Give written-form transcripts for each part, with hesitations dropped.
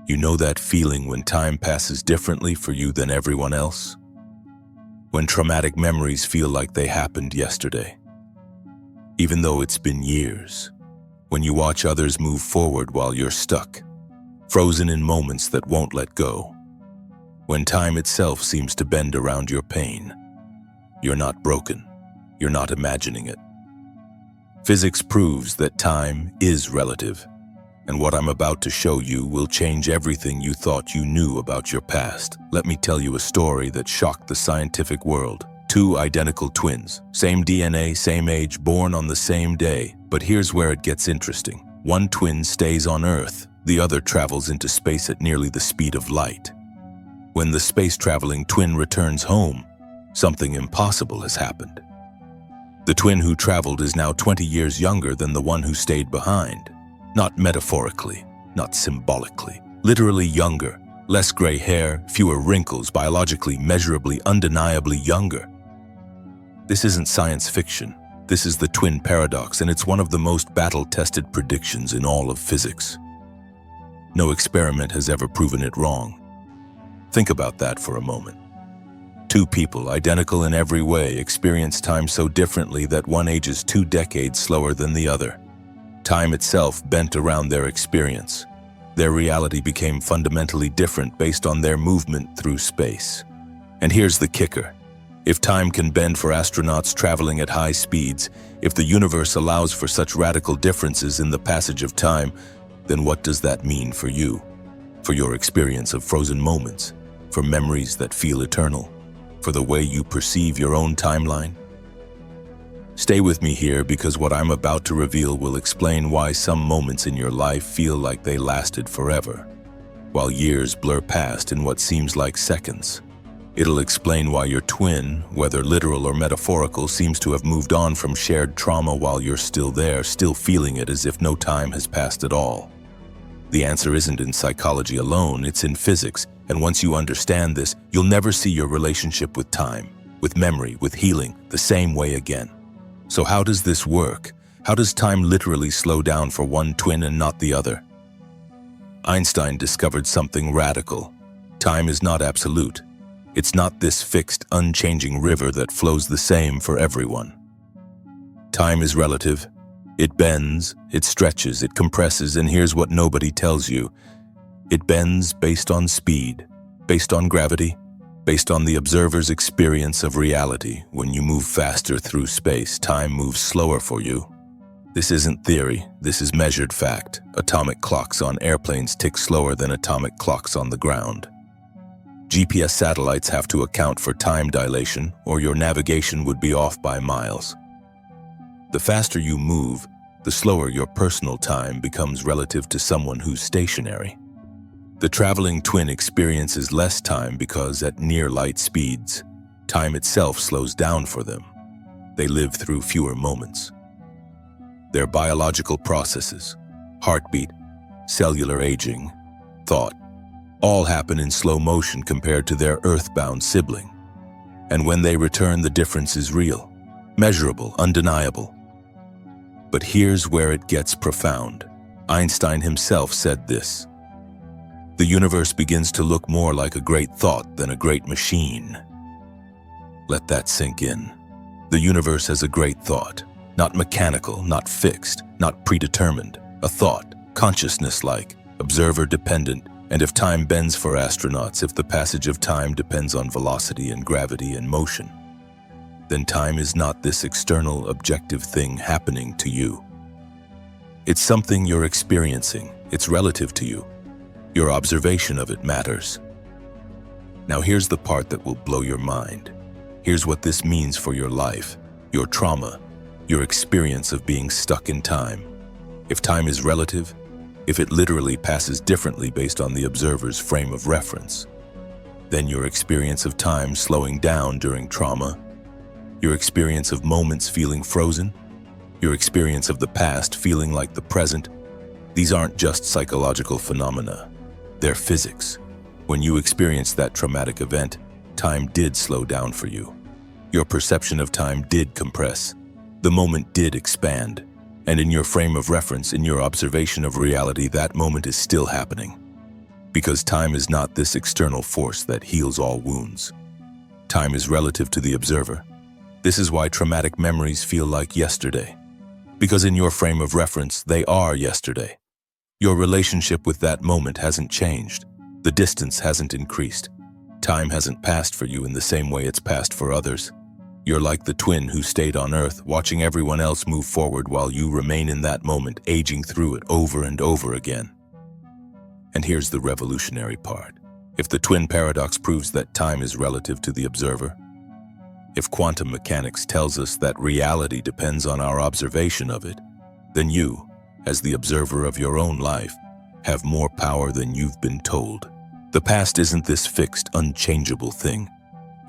You know that feeling when time passes differently for you than everyone else? When traumatic memories feel like they happened yesterday, even though it's been years. When you watch others move forward while you're stuck, frozen in moments that won't let go. When time itself seems to bend around your pain. You're not broken. You're not imagining it. Physics proves that time is relative, and what I'm about to show you will change everything you thought you knew about your past. Let me tell you a story that shocked the scientific world. Two identical twins, same DNA, same age, born on the same day. But here's where it gets interesting. One twin stays on Earth, the other travels into space at nearly the speed of light. When the space-traveling twin returns home, something impossible has happened. The twin who traveled is now 20 years younger than the one who stayed behind. Not metaphorically, not symbolically. Literally younger, less gray hair, fewer wrinkles, biologically, measurably, undeniably younger. This isn't science fiction. This is the twin paradox, and it's one of the most battle-tested predictions in all of physics. No experiment has ever proven it wrong. Think about that for a moment. Two people, identical in every way, experience time so differently that one ages 2 decades slower than the other. Time itself bent around their experience. Their reality became fundamentally different based on their movement through space. And here's the kicker. If time can bend for astronauts traveling at high speeds, if the universe allows for such radical differences in the passage of time, then what does that mean for you? For your experience of frozen moments, for memories that feel eternal, for the way you perceive your own timeline? Stay with me here, because what I'm about to reveal will explain why some moments in your life feel like they lasted forever, while years blur past in what seems like seconds. It'll explain why your twin, whether literal or metaphorical, seems to have moved on from shared trauma while you're still there, still feeling it as if no time has passed at all. The answer isn't in psychology alone, it's in physics, and once you understand this, you'll never see your relationship with time, with memory, with healing, the same way again. So how does this work? How does time literally slow down for one twin and not the other? Einstein discovered something radical. Time is not absolute. It's not this fixed, unchanging river that flows the same for everyone. Time is relative. It bends, it stretches, it compresses, and here's what nobody tells you. It bends based on speed, based on gravity, based on the observer's experience of reality. When you move faster through space, time moves slower for you. This isn't theory, this is measured fact. Atomic clocks on airplanes tick slower than atomic clocks on the ground. GPS satellites have to account for time dilation, or your navigation would be off by miles. The faster you move, the slower your personal time becomes relative to someone who's stationary. The traveling twin experiences less time because at near light speeds, time itself slows down for them. They live through fewer moments. Their biological processes, heartbeat, cellular aging, thought, all happen in slow motion compared to their earthbound sibling. And when they return, the difference is real, measurable, undeniable. But here's where it gets profound. Einstein himself said this: "The universe begins to look more like a great thought than a great machine." Let that sink in. The universe has a great thought, not mechanical, not fixed, not predetermined. A thought, consciousness-like, observer-dependent, and if time bends for astronauts, if the passage of time depends on velocity and gravity and motion, then time is not this external, objective thing happening to you. It's something you're experiencing. It's relative to you. Your observation of it matters. Now here's the part that will blow your mind. Here's what this means for your life, your trauma, your experience of being stuck in time. If time is relative, if it literally passes differently based on the observer's frame of reference, then your experience of time slowing down during trauma, your experience of moments feeling frozen, your experience of the past feeling like the present, these aren't just psychological phenomena. They're physics. When you experienced that traumatic event, time did slow down for you. Your perception of time did compress. The moment did expand. And in your frame of reference, in your observation of reality, that moment is still happening. Because time is not this external force that heals all wounds. Time is relative to the observer. This is why traumatic memories feel like yesterday. Because in your frame of reference, they are yesterday. Your relationship with that moment hasn't changed. The distance hasn't increased. Time hasn't passed for you in the same way it's passed for others. You're like the twin who stayed on Earth, watching everyone else move forward while you remain in that moment, aging through it over and over again. And here's the revolutionary part. If the twin paradox proves that time is relative to the observer, if quantum mechanics tells us that reality depends on our observation of it, then you, as the observer of your own life, have more power than you've been told. The past isn't this fixed, unchangeable thing.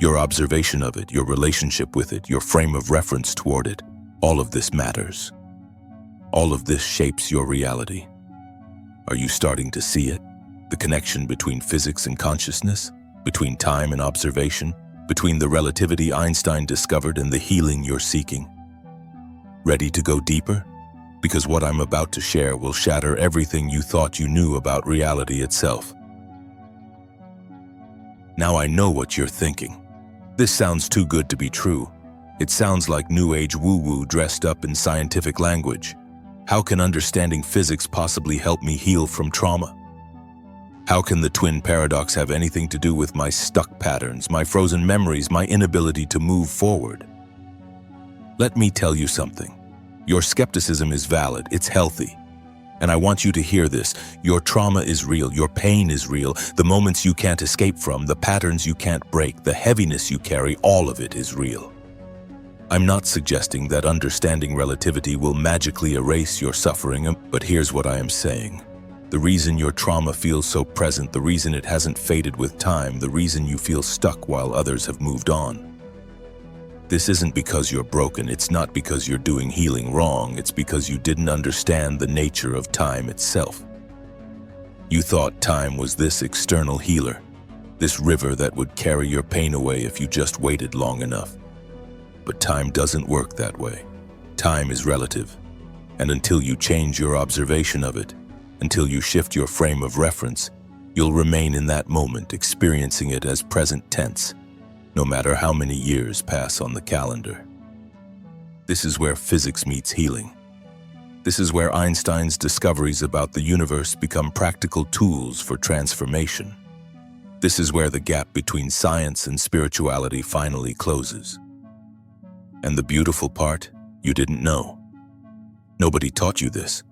Your observation of it, your relationship with it, your frame of reference toward it, all of this matters. All of this shapes your reality. Are you starting to see it? The connection between physics and consciousness, between time and observation, between the relativity Einstein discovered and the healing you're seeking. Ready to go deeper? Because what I'm about to share will shatter everything you thought you knew about reality itself. Now I know what you're thinking. This sounds too good to be true. It sounds like New Age woo-woo dressed up in scientific language. How can understanding physics possibly help me heal from trauma? How can the twin paradox have anything to do with my stuck patterns, my frozen memories, my inability to move forward? Let me tell you something. Your skepticism is valid, it's healthy. And I want you to hear this. Your trauma is real, your pain is real, the moments you can't escape from, the patterns you can't break, the heaviness you carry, all of it is real. I'm not suggesting that understanding relativity will magically erase your suffering, but here's what I am saying. The reason your trauma feels so present, the reason it hasn't faded with time, the reason you feel stuck while others have moved on. This isn't because you're broken, it's not because you're doing healing wrong, it's because you didn't understand the nature of time itself. You thought time was this external healer, this river that would carry your pain away if you just waited long enough. But time doesn't work that way. Time is relative, and until you change your observation of it, until you shift your frame of reference, you'll remain in that moment, experiencing it as present tense, no matter how many years pass on the calendar. This is where physics meets healing. This is where Einstein's discoveries about the universe become practical tools for transformation. This is where the gap between science and spirituality finally closes. And the beautiful part, you didn't know. Nobody taught you this.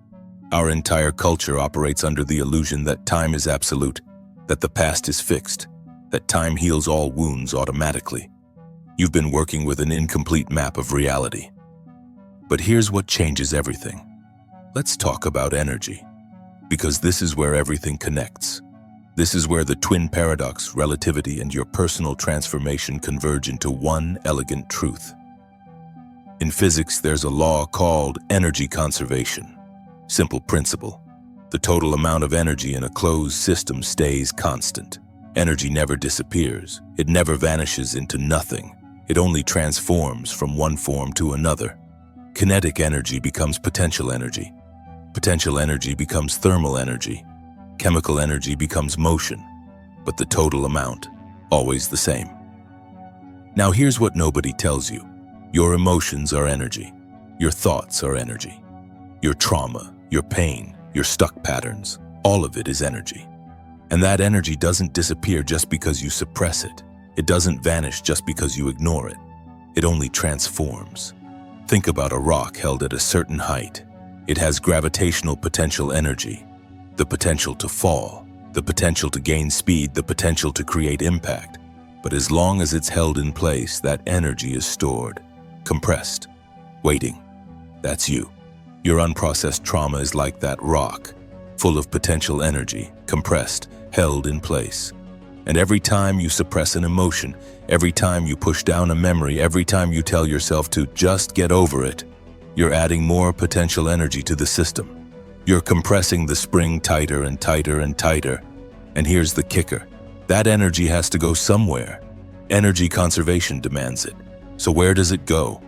Our entire culture operates under the illusion that time is absolute, that the past is fixed, that time heals all wounds automatically. You've been working with an incomplete map of reality. But here's what changes everything. Let's talk about energy. Because this is where everything connects. This is where the twin paradox, relativity, and your personal transformation converge into one elegant truth. In physics, there's a law called energy conservation. Simple principle. The total amount of energy in a closed system stays constant. Energy never disappears. It never vanishes into nothing. It only transforms from one form to another. Kinetic energy becomes potential energy. Potential energy becomes thermal energy. Chemical energy becomes motion. But the total amount, always the same. Now here's what nobody tells you. Your emotions are energy. Your thoughts are energy. Your trauma, your pain, your stuck patterns, all of it is energy. And that energy doesn't disappear just because you suppress it. It doesn't vanish just because you ignore it. It only transforms. Think about a rock held at a certain height. It has gravitational potential energy, the potential to fall, the potential to gain speed, the potential to create impact. But as long as it's held in place, that energy is stored, compressed, waiting. That's you. Your unprocessed trauma is like that rock, full of potential energy, compressed, held in place. And every time you suppress an emotion, every time you push down a memory, every time you tell yourself to just get over it, you're adding more potential energy to the system. You're compressing the spring tighter and tighter and tighter. And here's the kicker. That energy has to go somewhere. Energy conservation demands it. So where does it go?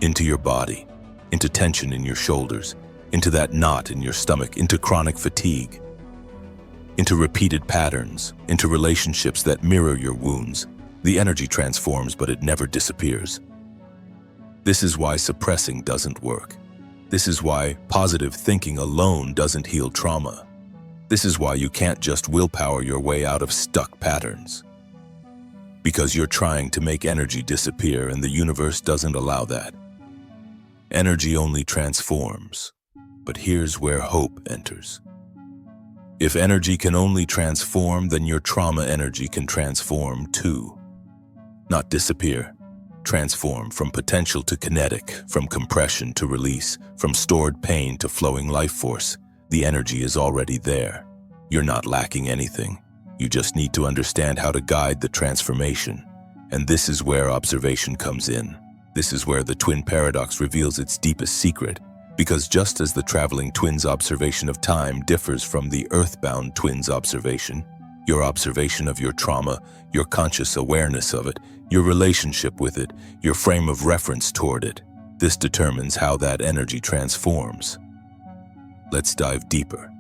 Into your body, into tension in your shoulders, into that knot in your stomach, into chronic fatigue. into repeated patterns, into relationships that mirror your wounds. The energy transforms, but it never disappears. This is why suppressing doesn't work. This is why positive thinking alone doesn't heal trauma. This is why you can't just willpower your way out of stuck patterns. Because you're trying to make energy disappear, and the universe doesn't allow that. Energy only transforms. But here's where hope enters. If energy can only transform, then your trauma energy can transform too. Not disappear. Transform from potential to kinetic, from compression to release, from stored pain to flowing life force. The energy is already there. You're not lacking anything. You just need to understand how to guide the transformation. And this is where observation comes in. This is where the twin paradox reveals its deepest secret. Because just as the traveling twin's observation of time differs from the earthbound twin's observation, your observation of your trauma, your conscious awareness of it, your relationship with it, your frame of reference toward it, this determines how that energy transforms. Let's dive deeper.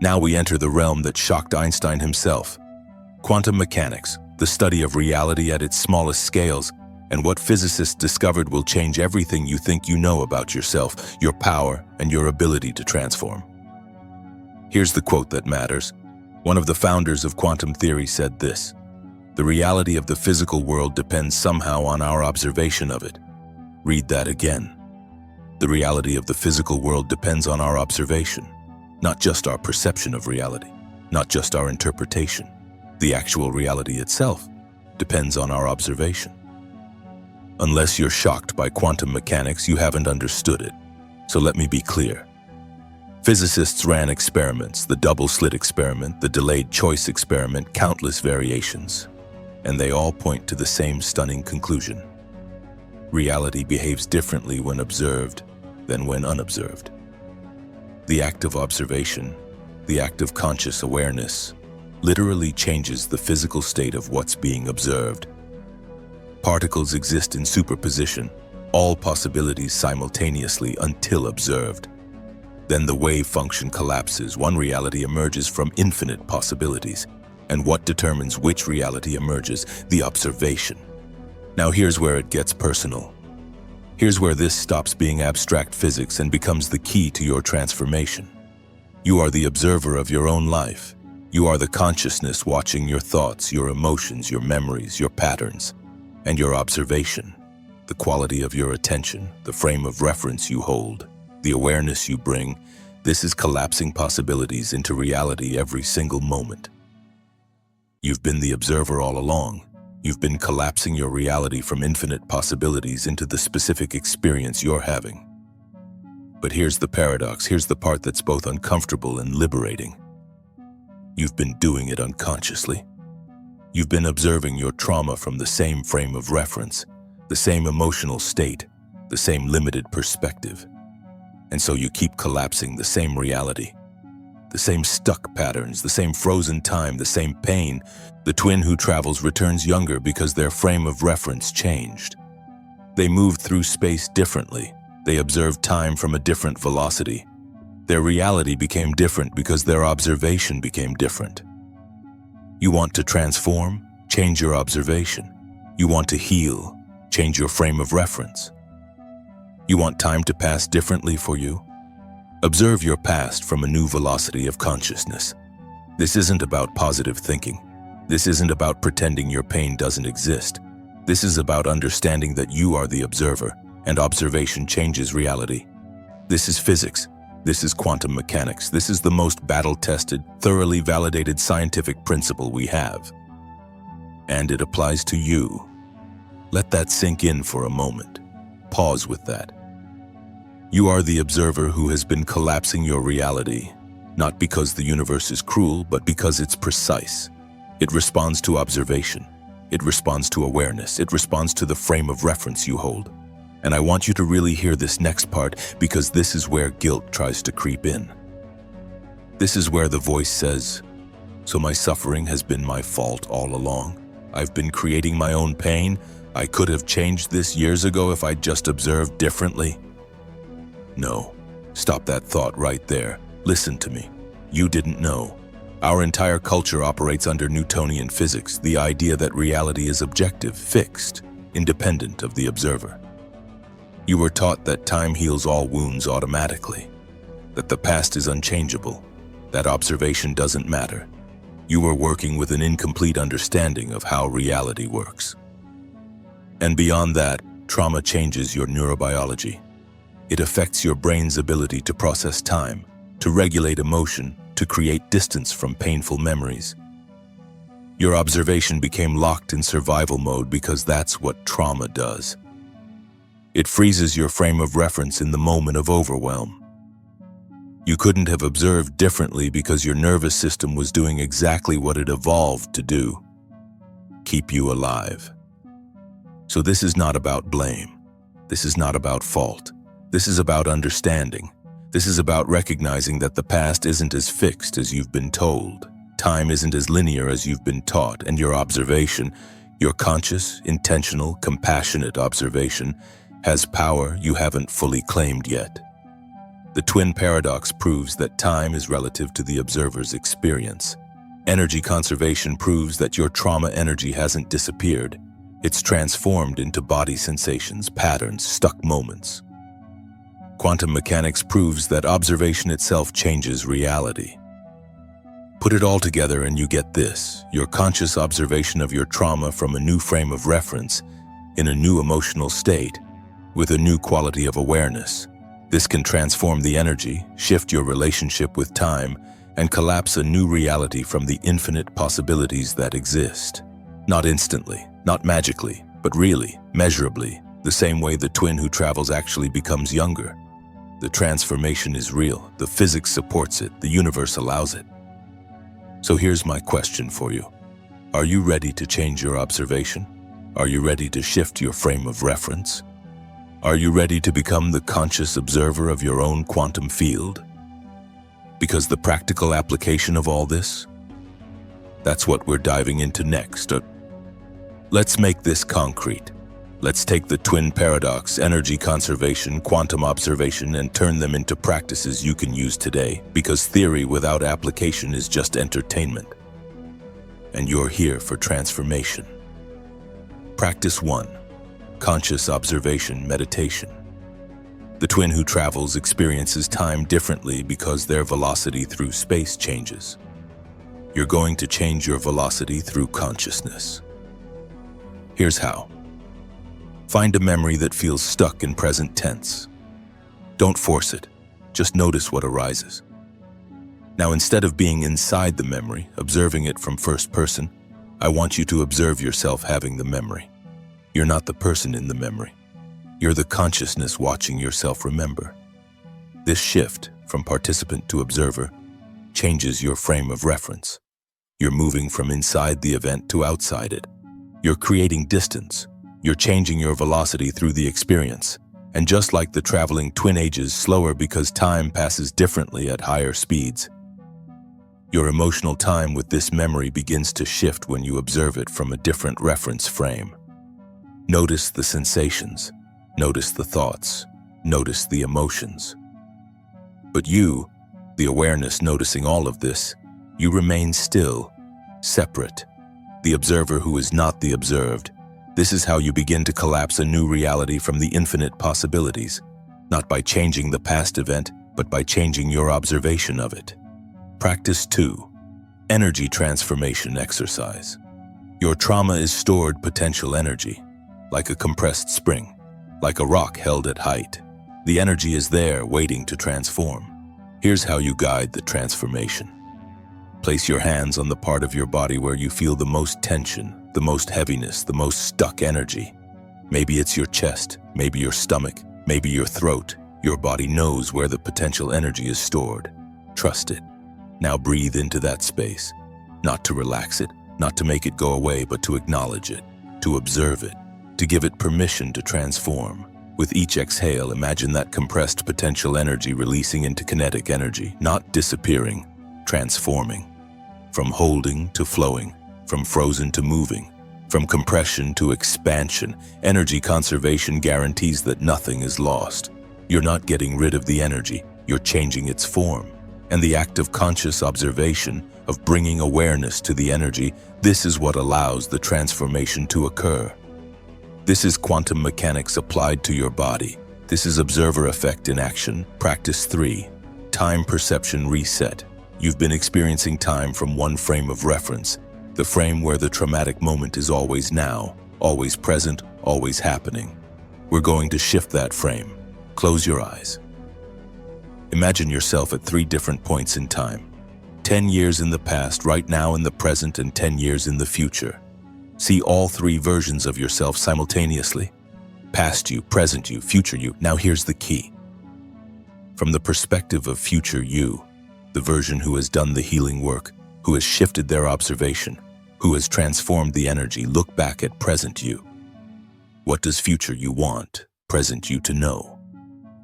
Now we enter the realm that shocked Einstein himself. Quantum mechanics, the study of reality at its smallest scales, and what physicists discovered will change everything you think you know about yourself, your power, and your ability to transform. Here's the quote that matters. One of the founders of quantum theory said this: "The reality of the physical world depends somehow on our observation of it." Read that again. The reality of the physical world depends on our observation, not just our perception of reality, not just our interpretation. The actual reality itself depends on our observation. Unless you're shocked by quantum mechanics, you haven't understood it. So let me be clear. Physicists ran experiments, the double-slit experiment, the delayed choice experiment, countless variations, and they all point to the same stunning conclusion. Reality behaves differently when observed than when unobserved. The act of observation, the act of conscious awareness, literally changes the physical state of what's being observed. Particles exist in superposition, all possibilities simultaneously until observed. Then the wave function collapses. One reality emerges from infinite possibilities. And what determines which reality emerges? The observation. Now here's where it gets personal. Here's where this stops being abstract physics and becomes the key to your transformation. You are the observer of your own life. You are the consciousness watching your thoughts, your emotions, your memories, your patterns, and your observation, the quality of your attention, the frame of reference you hold, the awareness you bring. This is collapsing possibilities into reality every single moment. You've been the observer all along. You've been collapsing your reality from infinite possibilities into the specific experience you're having. But here's the paradox. Here's the part that's both uncomfortable and liberating. You've been doing it unconsciously. You've been observing your trauma from the same frame of reference, the same emotional state, the same limited perspective. And so you keep collapsing the same reality, the same stuck patterns, the same frozen time, the same pain. The twin who travels returns younger because their frame of reference changed. They moved through space differently. They observed time from a different velocity. Their reality became different because their observation became different. You want to transform? Change your observation. You want to heal? Change your frame of reference. You want time to pass differently for you? Observe your past from a new velocity of consciousness. This isn't about positive thinking. This isn't about pretending your pain doesn't exist. This is about understanding that you are the observer, and observation changes reality. This is physics. This is quantum mechanics. This is the most battle-tested, thoroughly validated scientific principle we have. And it applies to you. Let that sink in for a moment. Pause with that. You are the observer who has been collapsing your reality, not because the universe is cruel, but because it's precise. It responds to observation. It responds to awareness. It responds to the frame of reference you hold. And I want you to really hear this next part, because this is where guilt tries to creep in. This is where the voice says, "So my suffering has been my fault all along. I've been creating my own pain. I could have changed this years ago if I'd just observed differently." No, stop that thought right there. Listen to me. You didn't know. Our entire culture operates under Newtonian physics, the idea that reality is objective, fixed, independent of the observer. You were taught that time heals all wounds automatically, that the past is unchangeable, that observation doesn't matter. You were working with an incomplete understanding of how reality works. And beyond that, trauma changes your neurobiology. It affects your brain's ability to process time, to regulate emotion, to create distance from painful memories. Your observation became locked in survival mode because that's what trauma does. It freezes your frame of reference in the moment of overwhelm. You couldn't have observed differently because your nervous system was doing exactly what it evolved to do: keep you alive. So this is not about blame. This is not about fault. This is about understanding. This is about recognizing that the past isn't as fixed as you've been told. Time isn't as linear as you've been taught, and your observation, your conscious, intentional, compassionate observation, has power you haven't fully claimed yet. The twin paradox proves that time is relative to the observer's experience. Energy conservation proves that your trauma energy hasn't disappeared. It's transformed into body sensations, patterns, stuck moments. Quantum mechanics proves that observation itself changes reality. Put it all together and you get this: your conscious observation of your trauma from a new frame of reference, in a new emotional state, with a new quality of awareness. This can transform the energy, shift your relationship with time, and collapse a new reality from the infinite possibilities that exist. Not instantly, not magically, but really, measurably, the same way the twin who travels actually becomes younger. The transformation is real, the physics supports it, the universe allows it. So here's my question for you. Are you ready to change your observation? Are you ready to shift your frame of reference? Are you ready to become the conscious observer of your own quantum field? Because the practical application of all this, that's what we're diving into next. Let's make this concrete. Let's take the twin paradox, energy conservation, quantum observation, and turn them into practices you can use today, because theory without application is just entertainment. And you're here for transformation. Practice 1. Conscious observation meditation. The twin who travels experiences time differently because their velocity through space changes. You're going to change your velocity through consciousness. Here's how. Find a memory that feels stuck in present tense. Don't force it, just notice what arises. Now, instead of being inside the memory, observing it from first person, I want you to observe yourself having the memory. You're not the person in the memory. You're the consciousness watching yourself remember. This shift from participant to observer changes your frame of reference. You're moving from inside the event to outside it. You're creating distance. You're changing your velocity through the experience. And just like the traveling twin ages slower because time passes differently at higher speeds, your emotional time with this memory begins to shift when you observe it from a different reference frame. Notice the sensations, notice the thoughts, notice the emotions. But you, the awareness noticing all of this, you remain still, separate, the observer who is not the observed. This is how you begin to collapse a new reality from the infinite possibilities, not by changing the past event, but by changing your observation of it. Practice 2. Energy transformation exercise. Your trauma is stored potential energy, like a compressed spring, like a rock held at height. The energy is there waiting to transform. Here's how you guide the transformation. Place your hands on the part of your body where you feel the most tension, the most heaviness, the most stuck energy. Maybe it's your chest, maybe your stomach, maybe your throat. Your body knows where the potential energy is stored. Trust it. Now breathe into that space, not to relax it, not to make it go away, but to acknowledge it, to observe it, to give it permission to transform. With each exhale, imagine that compressed potential energy releasing into kinetic energy, not disappearing, transforming. From holding to flowing, from frozen to moving, from compression to expansion, energy conservation guarantees that nothing is lost. You're not getting rid of the energy, you're changing its form. And the act of conscious observation, of bringing awareness to the energy. This is what allows the transformation to occur. This is quantum mechanics applied to your body. This is observer effect in action. Practice 3. Time perception reset. You've been experiencing time from one frame of reference, the frame where the traumatic moment is always now, always present, always happening. We're going to shift that frame. Close your eyes. Imagine yourself at 3 different points in time. 10 years in the past, right now in the present, and 10 years in the future. See all 3 versions of yourself simultaneously. Past you, present you, future you. Now here's the key. From the perspective of future you, the version who has done the healing work, who has shifted their observation, who has transformed the energy, look back at present you. What does future you want present you to know?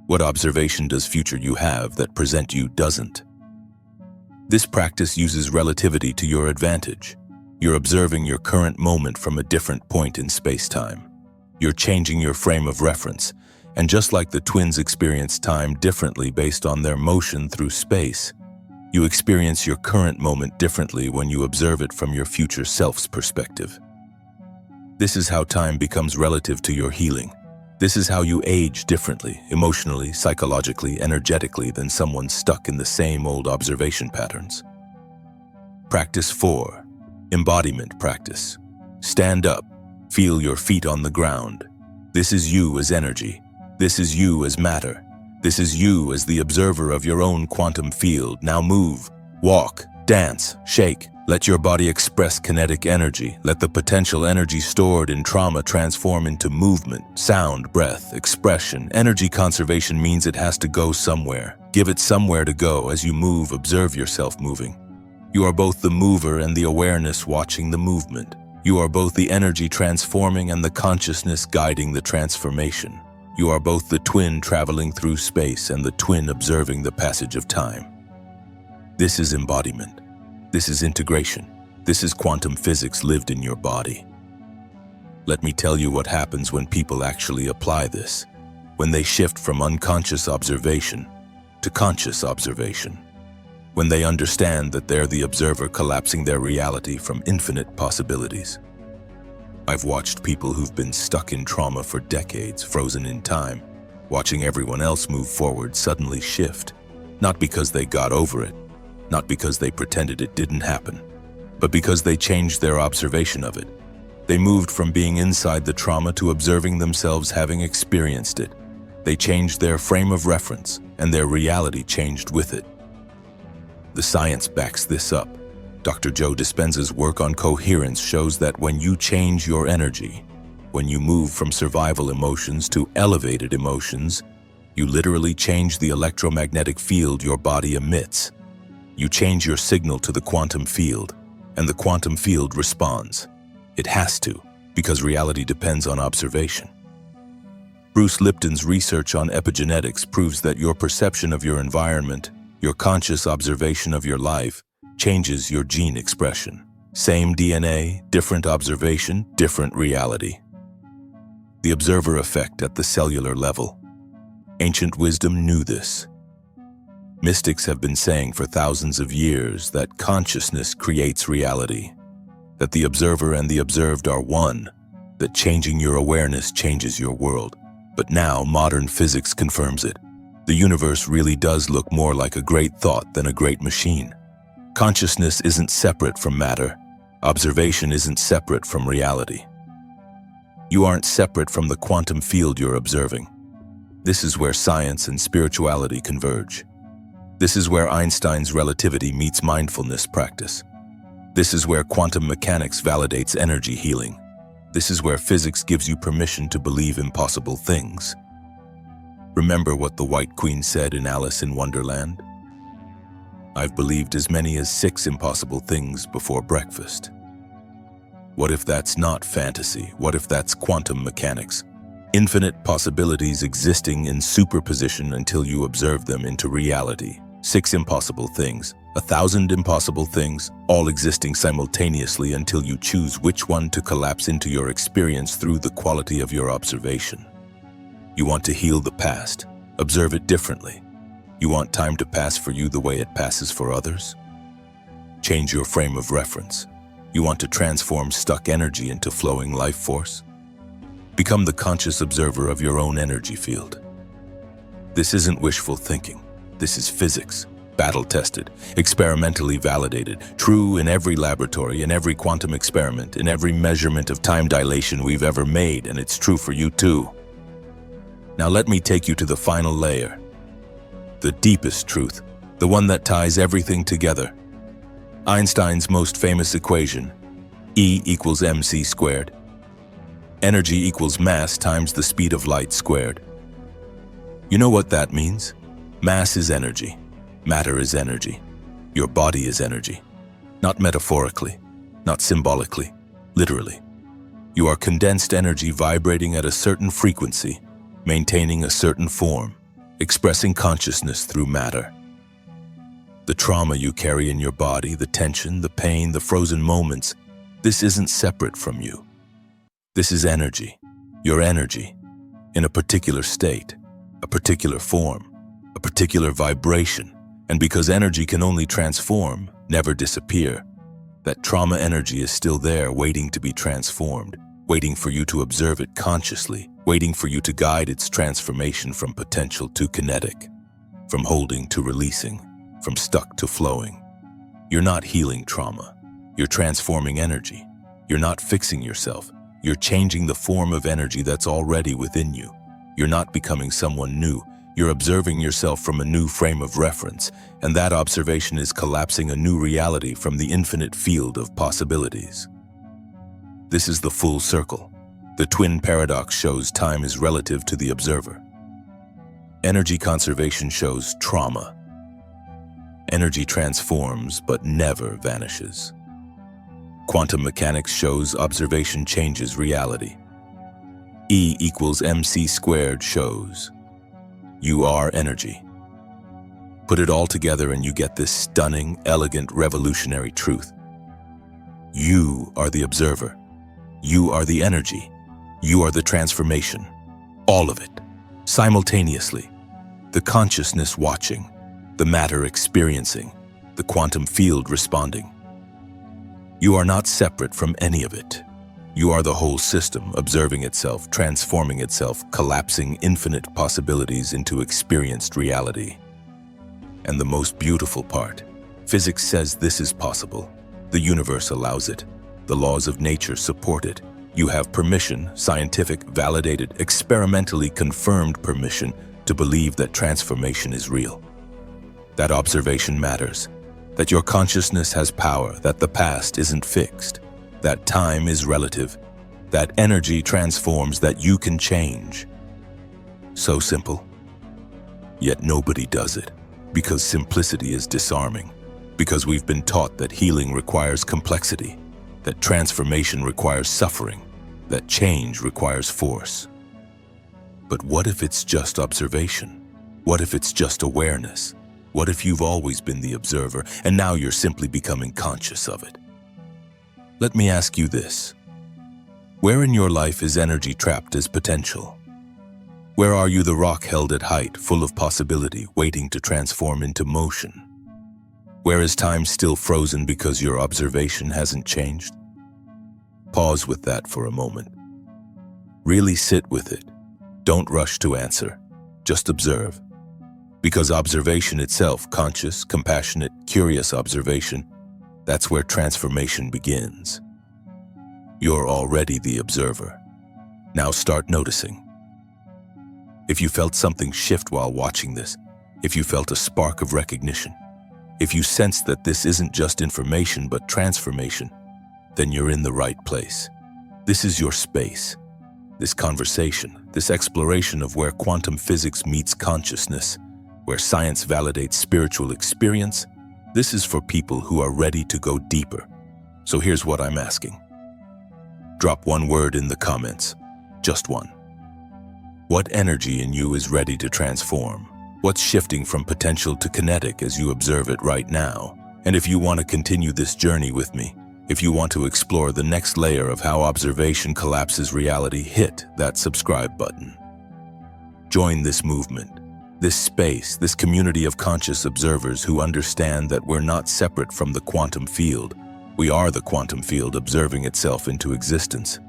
What observation does future you have that present you doesn't? This practice uses relativity to your advantage. You're observing your current moment from a different point in space-time. You're changing your frame of reference, and just like the twins experience time differently based on their motion through space, you experience your current moment differently when you observe it from your future self's perspective. This is how time becomes relative to your healing. This is how you age differently, emotionally, psychologically, energetically than someone stuck in the same old observation patterns. Practice 4. Embodiment practice. Stand up. Feel your feet on the ground. This is you as energy. This is you as matter. This is you as the observer of your own quantum field. Now move, walk, dance, shake. Let your body express kinetic energy. Let the potential energy stored in trauma transform into movement, sound, breath, expression. Energy conservation means it has to go somewhere. Give it somewhere to go. As you move, observe yourself moving. You are both the mover and the awareness watching the movement. You are both the energy transforming and the consciousness guiding the transformation. You are both the twin traveling through space and the twin observing the passage of time. This is embodiment. This is integration. This is quantum physics lived in your body. Let me tell you what happens when people actually apply this, when they shift from unconscious observation to conscious observation, when they understand that they're the observer collapsing their reality from infinite possibilities. I've watched people who've been stuck in trauma for decades, frozen in time, watching everyone else move forward suddenly shift, not because they got over it, not because they pretended it didn't happen, but because they changed their observation of it. They moved from being inside the trauma to observing themselves having experienced it. They changed their frame of reference, and their reality changed with it. The science backs this up. Dr. Joe Dispenza's work on coherence shows that when you change your energy, when you move from survival emotions to elevated emotions, you literally change the electromagnetic field your body emits. You change your signal to the quantum field, and the quantum field responds. It has to, because reality depends on observation. Bruce Lipton's research on epigenetics proves that your perception of your environment, your conscious observation of your life, changes your gene expression. Same DNA, different observation, different reality. The observer effect at the cellular level. Ancient wisdom knew this. Mystics have been saying for thousands of years that consciousness creates reality, that the observer and the observed are one, that changing your awareness changes your world. But now modern physics confirms it. The universe really does look more like a great thought than a great machine. Consciousness isn't separate from matter. Observation isn't separate from reality. You aren't separate from the quantum field you're observing. This is where science and spirituality converge. This is where Einstein's relativity meets mindfulness practice. This is where quantum mechanics validates energy healing. This is where physics gives you permission to believe impossible things. Remember what the White Queen said in Alice in Wonderland? I've believed as many as 6 impossible things before breakfast. What if that's not fantasy? What if that's quantum mechanics? Infinite possibilities existing in superposition until you observe them into reality. 6 impossible things, 1,000 impossible things, all existing simultaneously until you choose which one to collapse into your experience through the quality of your observation. You want to heal the past, observe it differently. You want time to pass for you the way it passes for others? change your frame of reference? You want to transform stuck energy into flowing life force? Become the conscious observer of your own energy field. This isn't wishful thinking. This is physics, battle-tested, experimentally validated, true in every laboratory, in every quantum experiment, in every measurement of time dilation we've ever made, and it's true for you too. Now let me take you to the final layer, the deepest truth, the one that ties everything together. Einstein's most famous equation, E equals mc squared. Energy equals mass times the speed of light squared. You know what that means? Mass is energy. Matter is energy. Your body is energy. Not metaphorically, not symbolically, literally. You are condensed energy vibrating at a certain frequency, maintaining a certain form, expressing consciousness through matter. The trauma you carry in your body, the tension, the pain, the frozen moments, this isn't separate from you. This is energy, your energy, in a particular state, a particular form, a particular vibration. And because energy can only transform, never disappear, that trauma energy is still there waiting to be transformed, waiting for you to observe it consciously, waiting for you to guide its transformation from potential to kinetic, from holding to releasing, from stuck to flowing. You're not healing trauma. You're transforming energy. You're not fixing yourself. You're changing the form of energy that's already within you. You're not becoming someone new. You're observing yourself from a new frame of reference, and that observation is collapsing a new reality from the infinite field of possibilities. This is the full circle. The twin paradox shows time is relative to the observer. Energy conservation shows trauma. Energy transforms but never vanishes. Quantum mechanics shows observation changes reality. E equals mc squared shows you are energy. Put it all together and you get this stunning, elegant, revolutionary truth. You are the observer. You are the energy. You are the transformation. All of it, simultaneously. The consciousness watching, the matter experiencing, the quantum field responding. You are not separate from any of it. You are the whole system, observing itself, transforming itself, collapsing infinite possibilities into experienced reality. And the most beautiful part, physics says this is possible. The universe allows it. The laws of nature support it. You have permission, scientific, validated, experimentally confirmed permission to believe that transformation is real. That observation matters. That your consciousness has power, that the past isn't fixed. That time is relative, that energy transforms, that you can change. So simple. Yet nobody does it, because simplicity is disarming, because we've been taught that healing requires complexity, that transformation requires suffering, that change requires force. But what if it's just observation? What if it's just awareness? What if you've always been the observer, and now you're simply becoming conscious of it? Let me ask you this. Where in your life is energy trapped as potential? Where are you the rock held at height, full of possibility, waiting to transform into motion? Where is time still frozen because your observation hasn't changed? Pause with that for a moment. Really sit with it. Don't rush to answer. Just observe. Because observation itself, conscious, compassionate, curious observation, that's where transformation begins. You're already the observer. Now start noticing. If you felt something shift while watching this, if you felt a spark of recognition, if you sense that this isn't just information but transformation, then you're in the right place. This is your space. This conversation, this exploration of where quantum physics meets consciousness, where science validates spiritual experience, this is for people who are ready to go deeper. So here's what I'm asking. Drop one word in the comments, just one. What energy in you is ready to transform? What's shifting from potential to kinetic as you observe it right now? And if you want to continue this journey with me, if you want to explore the next layer of how observation collapses reality, hit that subscribe button. Join this movement. This space, this community of conscious observers who understand that we're not separate from the quantum field. We are the quantum field observing itself into existence.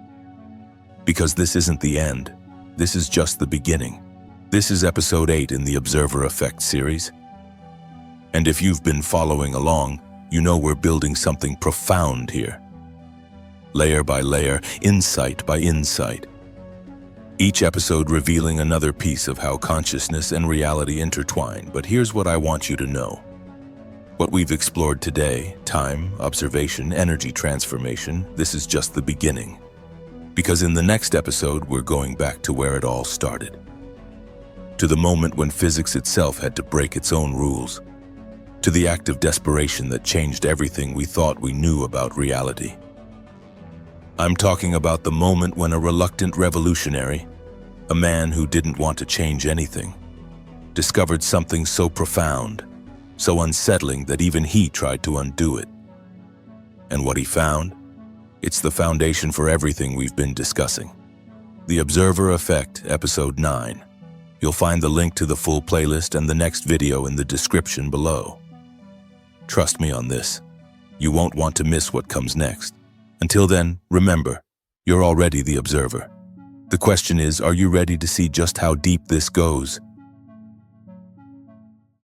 Because this isn't the end. This is just the beginning. This is episode 8 in the Observer Effect series. And if you've been following along, you know we're building something profound here. Layer by layer, insight by insight. Each episode revealing another piece of how consciousness and reality intertwine. But here's what I want you to know. What we've explored today, time, observation, energy transformation, this is just the beginning. Because in the next episode, we're going back to where it all started. To the moment when physics itself had to break its own rules. To the act of desperation that changed everything we thought we knew about reality. I'm talking about the moment when a reluctant revolutionary, a man who didn't want to change anything, discovered something so profound, so unsettling that even he tried to undo it. And what he found? It's the foundation for everything we've been discussing. The Observer Effect, Episode 9. You'll find the link to the full playlist and the next video in the description below. Trust me on this. You won't want to miss what comes next. Until then, remember, you're already the observer. The question is, are you ready to see just how deep this goes?